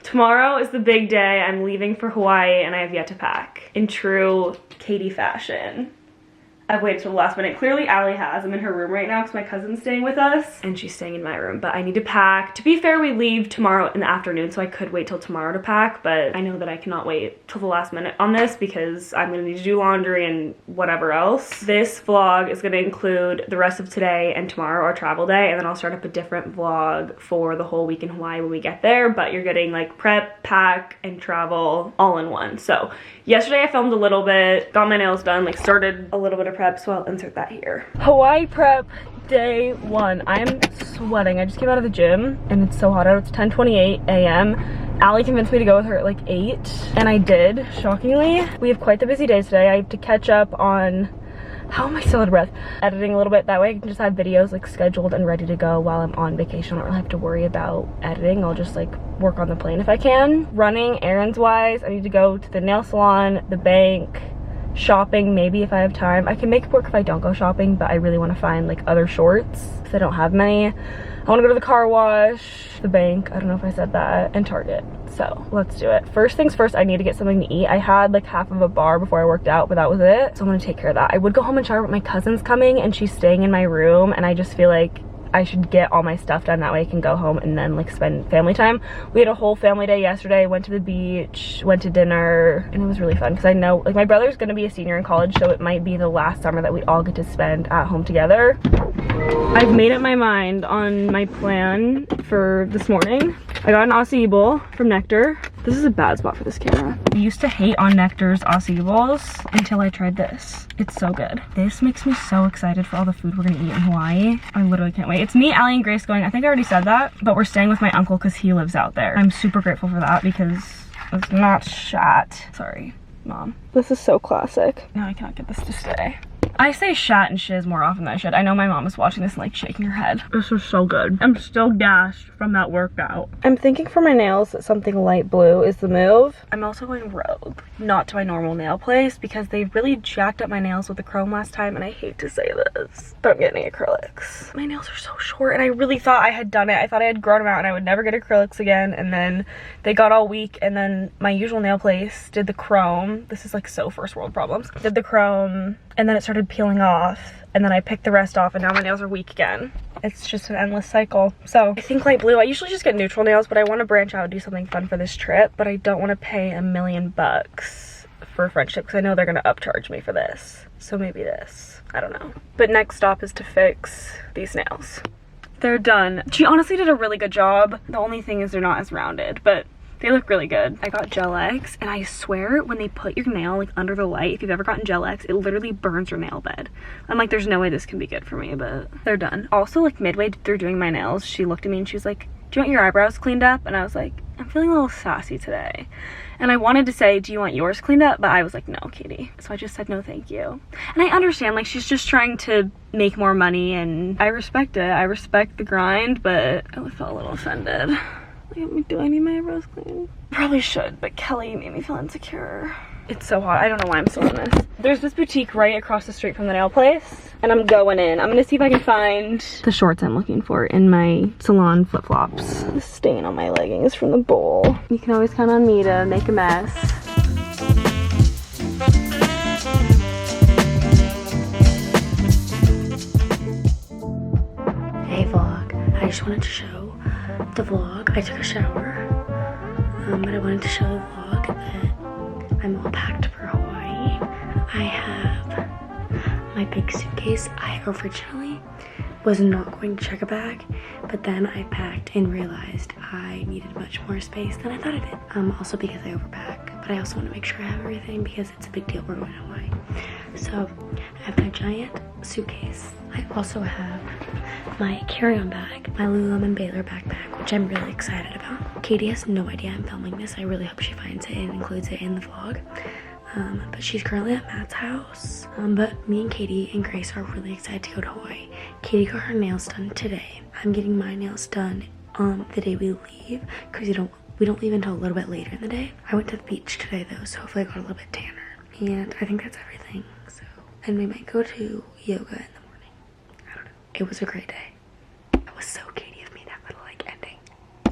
Tomorrow is the big day. I'm leaving for Hawaii and I have yet to pack. In true Katie fashion, I've waited till the last minute. Clearly Allie has. I'm in her room right now because my cousin's staying with us and she's staying in my room, but I need to pack. To be fair, we leave tomorrow in the afternoon, so I could wait till tomorrow to pack, but I know that I cannot wait till the last minute on this because I'm gonna need to do laundry and whatever else. This vlog is gonna include the rest of today and tomorrow, our travel day, and then I'll start up a different vlog for the whole week in Hawaii when we get there, but you're getting like prep, pack, and travel all in one. So yesterday I filmed a little bit, got my nails done, like started a little bit of prep, so I'll insert that here. Hawaii prep day 1. I'm sweating. I just came out of the gym and it's so hot out. It's 10:28 a.m. Allie convinced me to go with her at like 8 and I did, shockingly. We have quite the busy day today. I have to catch up on, how am I still out of breath? Editing a little bit. That way I can just have videos like scheduled and ready to go while I'm on vacation. I don't really have to worry about editing. I'll just like work on the plane if I can. Running errands wise, I need to go to the nail salon, the bank, shopping maybe if I have time. I can make it work if I don't go shopping, but I really want to find like other shorts because I don't have many. I want to go to the car wash, the bank, I don't know if I said that, and Target. So let's do it. First things first, I need to get something to eat. I had like half of a bar before I worked out, but that was it. So I'm gonna take care of that. I would go home and shower, but my cousin's coming and she's staying in my room and I just feel like I should get all my stuff done. That way I can go home and then like spend family time. We had a whole family day yesterday, went to the beach, went to dinner, and it was really fun because I know like my brother's gonna be a senior in college, so it might be the last summer that we all get to spend at home together. I've made up my mind on my plan for this morning. I got an acai bowl from Nectar. This is a bad spot for this camera. I used to hate on Nectar's acai bowls until I tried this. It's so good. This makes me so excited for all the food we're gonna eat in Hawaii. I literally can't wait. It's me, Allie, and Grace going. I think I already said that, but we're staying with my uncle because he lives out there. I'm super grateful for that because it's not shot. Sorry, Mom. This is so classic. Now I cannot get this to stay. I say shat and shiz more often than I should. I know my mom is watching this and like shaking her head. This is so good. I'm still gassed from that workout. I'm thinking for my nails that something light blue is the move. I'm also going rogue, not to my normal nail place because they really jacked up my nails with the chrome last time and I hate to say this, but I'm getting acrylics. My nails are so short and I really thought I had done it. I thought I had grown them out and I would never get acrylics again, and then they got all weak, and then my usual nail place did the chrome. This is like so first world problems. Did the chrome and then it started peeling off, and then I picked the rest off and now my nails are weak again. It's just an endless cycle. So I think light blue. I usually just get neutral nails, but I want to branch out and do something fun for this trip, but I don't want to pay $1,000,000 for a friendship because I know they're going to upcharge me for this. So maybe this, I don't know. But next stop is to fix these nails. They're done. She honestly did a really good job. The only thing is they're not as rounded, but they look really good. I got Gel X, and I swear when they put your nail like under the light, if you've ever gotten Gel X, it literally burns your nail bed. I'm like, there's no way this can be good for me, but they're done. Also, like midway through doing my nails, she looked at me and she was like, do you want your eyebrows cleaned up? And I was like, I'm feeling a little sassy today. And I wanted to say, do you want yours cleaned up? But I was like, no, Katie. So I just said, no, thank you. And I understand, like, she's just trying to make more money, and I respect it. I respect the grind, but I felt a little offended. Do I need my eyebrows cleaned? Probably should, but Kelly made me feel insecure. It's so hot. I don't know why I'm still in this. There's this boutique right across the street from the nail place, and I'm going in. I'm gonna see if I can find the shorts I'm looking for in my salon flip-flops. The stain on my leggings from the bowl. You can always count on me to make a mess. Hey vlog, I just wanted to show the vlog. I took a shower, but I wanted to show the vlog that I'm all packed for Hawaii. I have my big suitcase. I originally was not going to check a bag, but then I packed and realized I needed much more space than I thought I did. Also because I overpack, but I also want to make sure I have everything because it's a big deal. We're going to Hawaii. So I have my giant suitcase. I also have my carry-on bag, my Lululemon Baylor backpack, which I'm really excited about. Katie has no idea I'm filming this. I really hope she finds it and includes it in the vlog. But she's currently at Matt's house. But me and Katie and Grace are really excited to go to Hawaii. Katie got her nails done today. I'm getting my nails done the day we leave because we don't leave until a little bit later in the day. I went to the beach today though, so hopefully I got a little bit tanner. And I think that's everything. So, and we might go to yoga in the morning. I don't know. It was a great day. That was so Katie of me, that little like ending.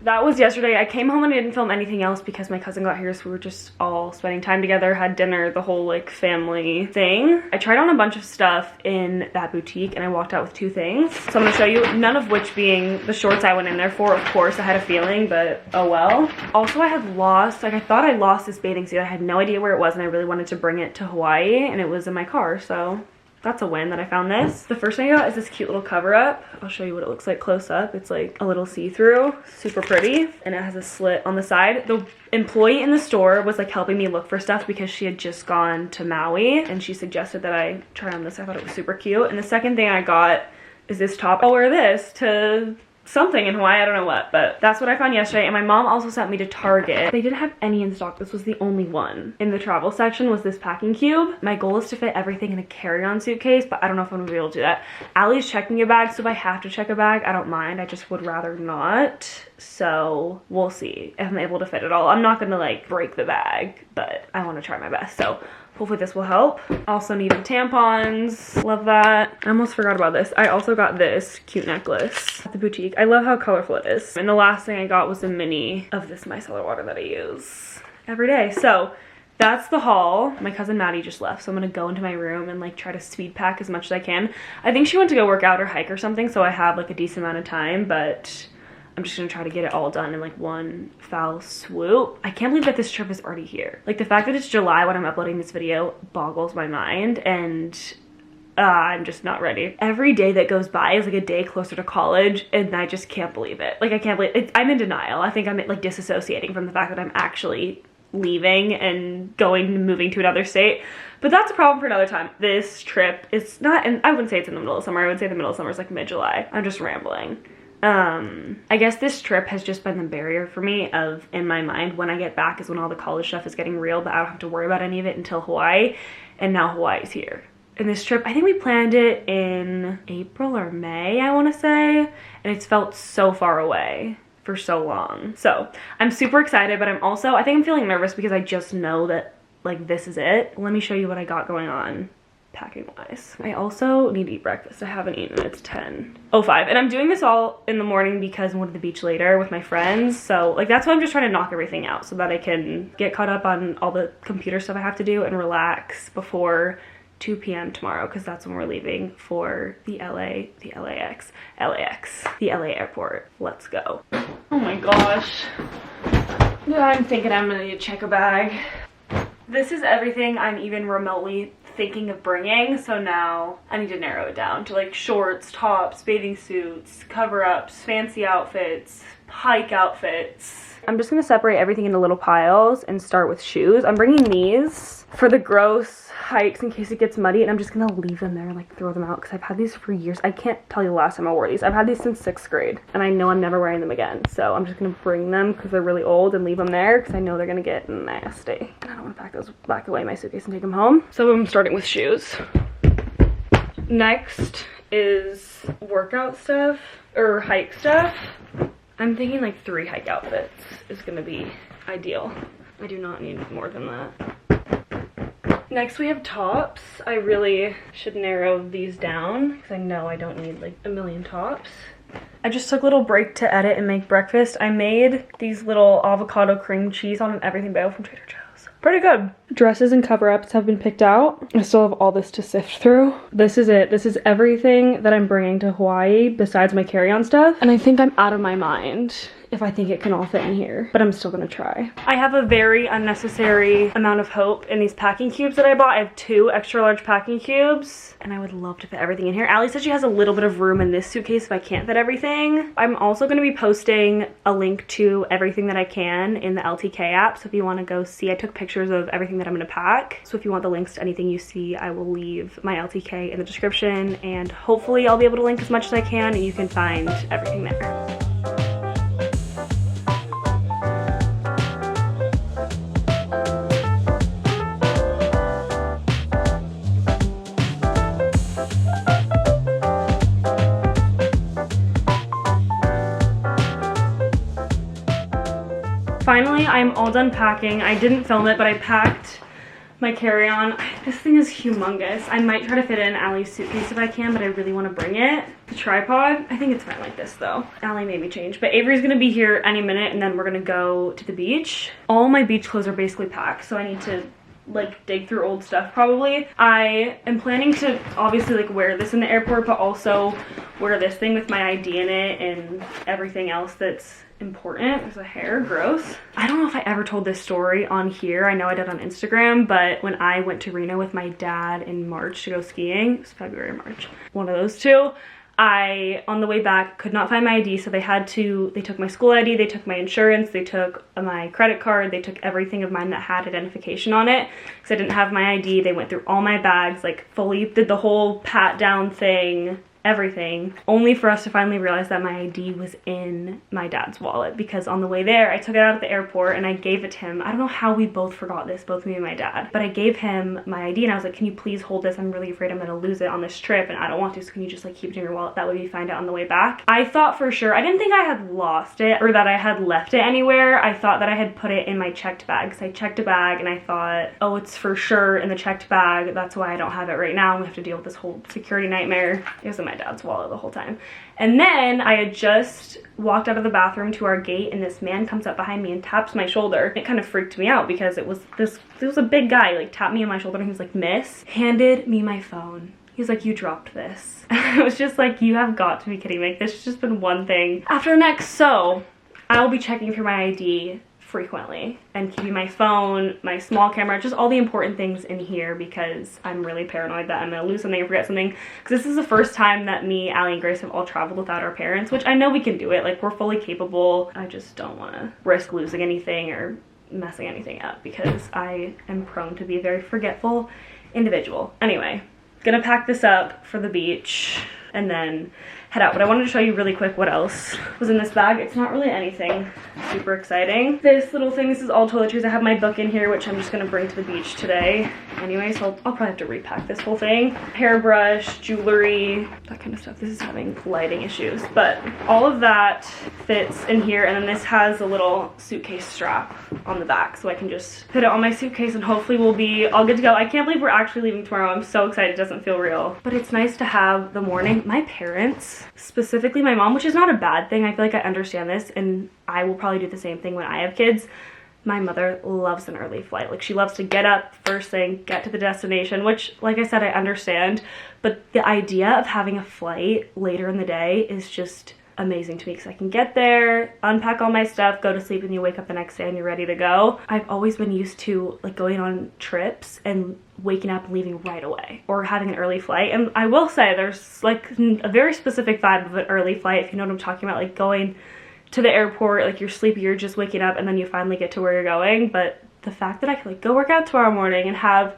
that was yesterday. I came home and I didn't film anything else because my cousin got here, so we were just all spending time together, had dinner, the whole like family thing. I tried on a bunch of stuff in that boutique and I walked out with 2 things. So I'm gonna show you, none of which being the shorts I went in there for. Of course, I had a feeling, but oh well. Also, I had lost, like I thought I lost this bathing suit. I had no idea where it was and I really wanted to bring it to Hawaii and it was in my car, so that's a win that I found this. The first thing I got is this cute little cover up. I'll show you what it looks like close up. It's like a little see-through, super pretty, and it has a slit on the side. The employee in the store was like helping me look for stuff because she had just gone to Maui and she suggested that I try on this. I thought it was super cute. And the second thing I got is this top. I'll wear this to something in Hawaii, I don't know what, but that's what I found yesterday. And my mom also sent me to Target. They didn't have any in stock. This was the only one. In the travel section was this packing cube. My goal is to fit everything in a carry-on suitcase, but I don't know if I'm gonna be able to do that. Allie's checking a bag, so if I have to check a bag, I don't mind. I just would rather not. So we'll see if I'm able to fit it all. I'm not gonna like break the bag, but I wanna try my best. So hopefully this will help. Also needed tampons. Love that. I almost forgot about this. I also got this cute necklace at the boutique. I love how colorful it is. And the last thing I got was a mini of this micellar water that I use every day. So that's the haul. My cousin Maddie just left, so I'm gonna go into my room and like try to speed pack as much as I can. I think she went to go work out or hike or something, so I have like a decent amount of time, but I'm just gonna try to get it all done in like one foul swoop. I can't believe that this trip is already here. Like the fact that it's July when I'm uploading this video boggles my mind, and I'm just not ready. Every day that goes by is like a day closer to college and I just can't believe it. Like I can't believe it. I'm in denial. I think I'm like disassociating from the fact that I'm actually leaving and moving to another state. But that's a problem for another time. This trip is not, and I wouldn't say it's in the middle of summer. I would say the middle of summer is like mid-July. I'm just rambling. I guess this trip has just been the barrier for me of, in my mind, when I get back is when all the college stuff is getting real, but I don't have to worry about any of it until Hawaii, and now Hawaii is here. And this trip, I think we planned it in April or May, I want to say, and it's felt so far away for so long. So I'm super excited, but I'm also, I think I'm feeling nervous because I just know that like this is it. Let me show you what I got going on packing wise. I also need to eat breakfast. I haven't eaten. It's 10:05 and I'm doing this all in the morning because I'm going to the beach later with my friends. So like that's why I'm just trying to knock everything out so that I can get caught up on all the computer stuff I have to do and relax before 2 p.m. tomorrow, because that's when we're leaving for the LA airport. Let's go. Oh my gosh. Yeah, I'm thinking I'm gonna need to check a bag. This is everything I'm even remotely thinking of bringing, so now I need to narrow it down to like shorts, tops, bathing suits, cover-ups, fancy outfits, hike outfits. I'm just gonna separate everything into little piles and start with shoes. I'm bringing these for the gross hikes in case it gets muddy, and I'm just gonna leave them there and like throw them out because I've had these for years. I can't tell you the last time I wore these. I've had these since 6th grade and I know I'm never wearing them again, so I'm just gonna bring them because they're really old and leave them there because I know they're gonna get nasty. I don't want to pack those back away in my suitcase and take them home. So I'm starting with shoes. Next is workout stuff or hike stuff. I'm thinking like 3 hike outfits is gonna be ideal. I do not need more than that. Next we have tops. I really should narrow these down because I know I don't need like a million tops. I just took a little break to edit and make breakfast. I made these little avocado cream cheese on an everything bowl from Trader Joe's. Pretty good. Dresses and cover-ups have been picked out. I still have all this to sift through. This is it. This is everything that I'm bringing to Hawaii besides my carry-on stuff. And I think I'm out of my mind if I think it can all fit in here, but I'm still gonna try. I have a very unnecessary amount of hope in these packing cubes that I bought. I have 2 extra large packing cubes and I would love to fit everything in here. Allie said she has a little bit of room in this suitcase if I can't fit everything. I'm also gonna be posting a link to everything that I can in the LTK app, so if you wanna go see, I took pictures of everything that I'm gonna pack. So if you want the links to anything you see, I will leave my LTK in the description, and hopefully I'll be able to link as much as I can and you can find everything there. Finally, I'm all done packing. I didn't film it, but I packed my carry-on. This thing is humongous. I might try to fit it in Allie's suitcase if I can, but I really want to bring it. The tripod, I think it's fine like this though. Allie made me change, but Avery's gonna be here any minute and then we're gonna go to the beach. All my beach clothes are basically packed, so I need to like dig through old stuff probably. I am planning to obviously like wear this in the airport, but also wear this thing with my ID in it and everything else that's important. There's a hair, gross. I don't know if I ever told this story on here. I know I did on Instagram, but when I went to Reno with my dad in March to go skiing, it was February, March, one of those two, I, on the way back, could not find my ID, so they took my school ID, they took my insurance, they took my credit card, they took everything of mine that had identification on it, because I didn't have my ID. They went through all my bags, like fully did the whole pat down thing, everything, only for us to finally realize that my ID was in my dad's wallet, because on the way there I took it out at the airport and I gave it to him. I don't know how we both forgot this, both me and my dad, but I gave him my ID and I was like, can you please hold this? I'm really afraid I'm gonna lose it on this trip and I don't want to, so can you just like keep it in your wallet? That way we find out on the way back. I thought for sure, I didn't think I had lost it or that I had left it anywhere. I thought that I had put it in my checked bag, so I checked a bag and I thought, oh, it's for sure in the checked bag, that's why I don't have it right now. We have to deal with this whole security nightmare. It was in my dad's wallet the whole time. And then I had just walked out of the bathroom to our gate and this man comes up behind me and taps my shoulder. It kind of freaked me out because it was a big guy, like tapped me on my shoulder and he was like, miss, handed me my phone. He was like, you dropped this. I was just like, you have got to be kidding me. Like, this has just been one thing after the next. So I will be checking for my ID frequently and keeping my phone, my small camera, just all the important things in here because I'm really paranoid that I'm gonna lose something or forget something, because this is the first time that me, Allie, and Grace have all traveled without our parents, which I know we can do it, like we're fully capable. I just don't want to risk losing anything or messing anything up because I am prone to be a very forgetful individual. Anyway, gonna pack this up for the beach and then head out. But I wanted to show you really quick what else was in this bag. It's not really anything super exciting. This little thing, this is all toiletries. I have my book in here, which I'm just gonna bring to the beach today anyway, so I'll probably have to repack this whole thing. Hairbrush, jewelry, that kind of stuff. This is having lighting issues, but all of that fits in here. And then this has a little suitcase strap on the back, so I can just put it on my suitcase and hopefully we'll be all good to go. I can't believe we're actually leaving tomorrow. I'm so excited. It doesn't feel real, but it's nice to have the morning. My parents, specifically my mom, which is not a bad thing, I feel like I understand this and I will probably do the same thing when I have kids. My mother loves an early flight. Like, she loves to get up first thing, get to the destination, which, like I said, I understand, but the idea of having a flight later in the day is just amazing to me because I can get there, unpack all my stuff, go to sleep, and you wake up the next day and you're ready to go. I've always been used to like going on trips and waking up and leaving right away or having an early flight. And I will say there's like a very specific vibe of an early flight, if you know what I'm talking about, like going to the airport, like you're sleepy, you're just waking up and then you finally get to where you're going. But the fact that I could like go work out tomorrow morning and have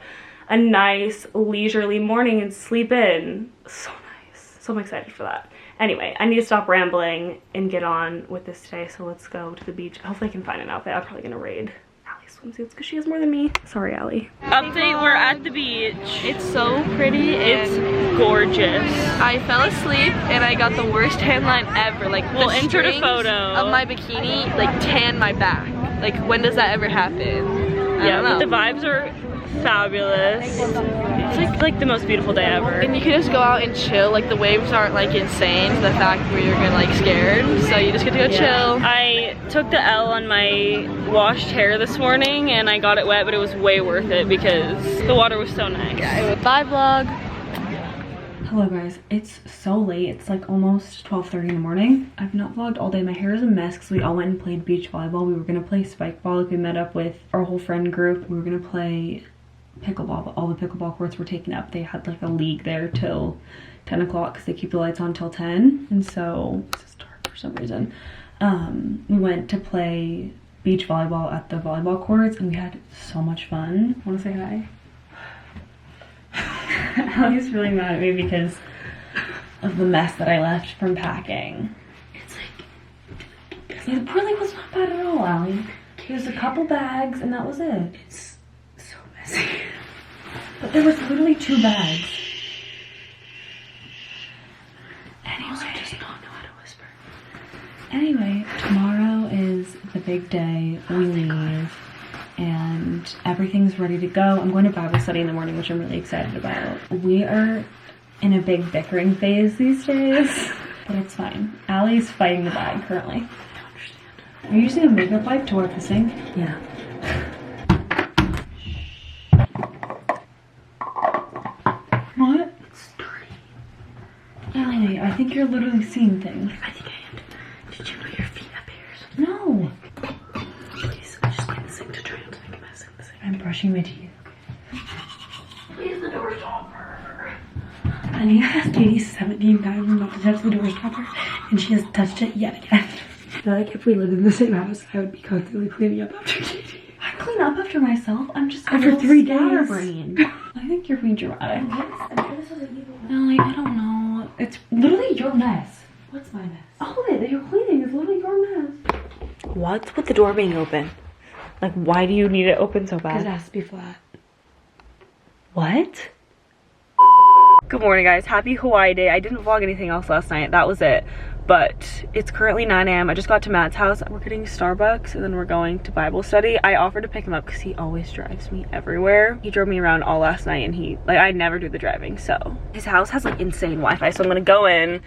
a nice leisurely morning and sleep in, so nice. So I'm excited for that. Anyway, I need to stop rambling and get on with this today, so let's go to the beach. Hopefully I can find an outfit. I'm probably gonna raid Allie's swimsuits because she has more than me. Sorry, Allie. Update, we're at the beach. It's so pretty. It's gorgeous. I fell asleep and I got the worst tan line ever. Like, we'll insert a photo of my bikini, like, tan my back. Like, when does that ever happen? I don't know. The vibes are fabulous. It's like the most beautiful day ever. And you can just go out and chill. Like, the waves aren't like insane to the fact where you're gonna like scared. So you just get to go chill. I took the L on my washed hair this morning and I got it wet, but it was way worth it because the water was so nice. Bye vlog. Hello guys, it's so late. It's like almost 12:30 in the morning. I've not vlogged all day. My hair is a mess because we all went and played beach volleyball. We were gonna play spike ball. Like, we met up with our whole friend group. We were gonna play pickleball, but all the pickleball courts were taken up. They had like a league there till 10 o'clock because they keep the lights on till 10. And so it's dark for some reason. We went to play beach volleyball at the volleyball courts and we had so much fun. Want to say hi? Allie's really mad at me because of the mess that I left from packing. It's like, it really was not bad at all, Allie. There's a couple bags and that was it. It's so messy. But there was literally 2 bags. Anyway, also does not know how to whisper. Anyway, tomorrow is the big day. We leave. And and everything's ready to go. I'm going to Bible study in the morning, which I'm really excited about. We are in a big bickering phase these days, but it's fine. Allie's fighting the bag currently. I don't understand. Are you using a makeup wipe to wipe the sink? Yeah. What? It's dirty. Allie, I think you're literally seeing things. I think I am. Did you know your feet have hairs? No. Please, I just clean the sink to try not to make a mess in the sink. I'm brushing my teeth. Please, the door stopper. I need to ask Katie 17 times not to touch the door stopper, and she has touched it yet again. I feel like if we lived in the same house, I would be constantly cleaning up after Katie. I clean up after myself. I'm just after 3 days. I think you're being dramatic. Allie, I don't know. It's literally your mess. What's my mess? All of it that you're cleaning is literally your mess. What's with the door being open? Like, why do you need it open so bad? Because it has to be flat. What? Good morning, guys. Happy Hawaii Day. I didn't vlog anything else last night. That was it. But it's currently 9 a.m. I just got to Matt's house. We're getting Starbucks and then we're going to Bible study. I offered to pick him up because he always drives me everywhere. He drove me around all last night and I never do the driving, so. His house has like insane Wi-Fi, so I'm gonna go in,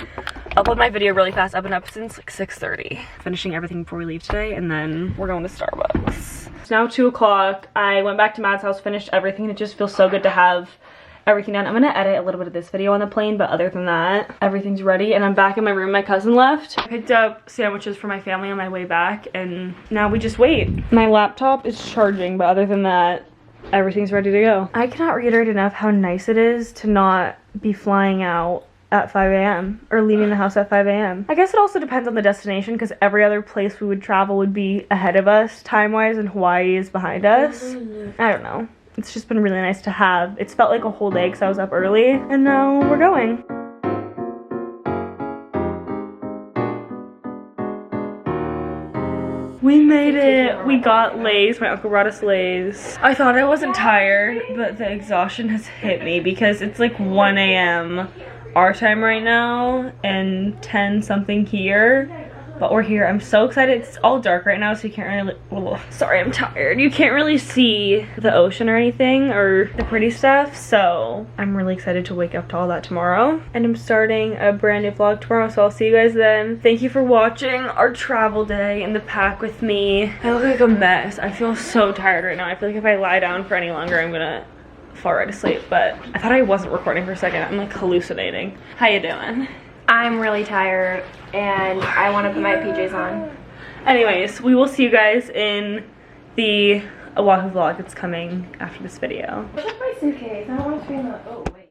upload my video really fast. I've been up since like 6:30. Finishing everything before we leave today, and then we're going to Starbucks. It's now 2 o'clock. I went back to Matt's house, finished everything. It just feels so good to have everything done. I'm gonna edit a little bit of this video on the plane, but other than that, everything's ready, and I'm back in my room. My cousin left. I picked up sandwiches for my family on my way back, and now we just wait. My laptop is charging, but other than that, everything's ready to go. I cannot reiterate enough how nice it is to not be flying out at 5 a.m. or leaving the house at 5 a.m. I guess it also depends on the destination, because every other place we would travel would be ahead of us time-wise, and Hawaii is behind us. I don't know. It's just been really nice to have. It's felt like a whole day because I was up early, and now we're going. We made it. We got Lay's. My uncle brought us Lay's. I thought I wasn't tired, but the exhaustion has hit me because it's like 1 a.m. our time right now and 10 something here. But we're here. I'm so excited. It's all dark right now, so you can't really, oh, sorry, I'm tired. You can't really see the ocean or anything or the pretty stuff, so I'm really excited to wake up to all that tomorrow. And I'm starting a brand new vlog tomorrow, so I'll see you guys then. Thank you for watching our travel day in the pack with me. I look like a mess. I feel so tired right now. I feel like if I lie down for any longer, I'm gonna fall right asleep, but I thought I wasn't recording for a second. I'm like hallucinating. How you doing? I'm really tired and I want to put my PJs on. Anyways, we will see you guys in the Oahu vlog that's coming after this video. Where's my suitcase? I don't want to be in the, oh.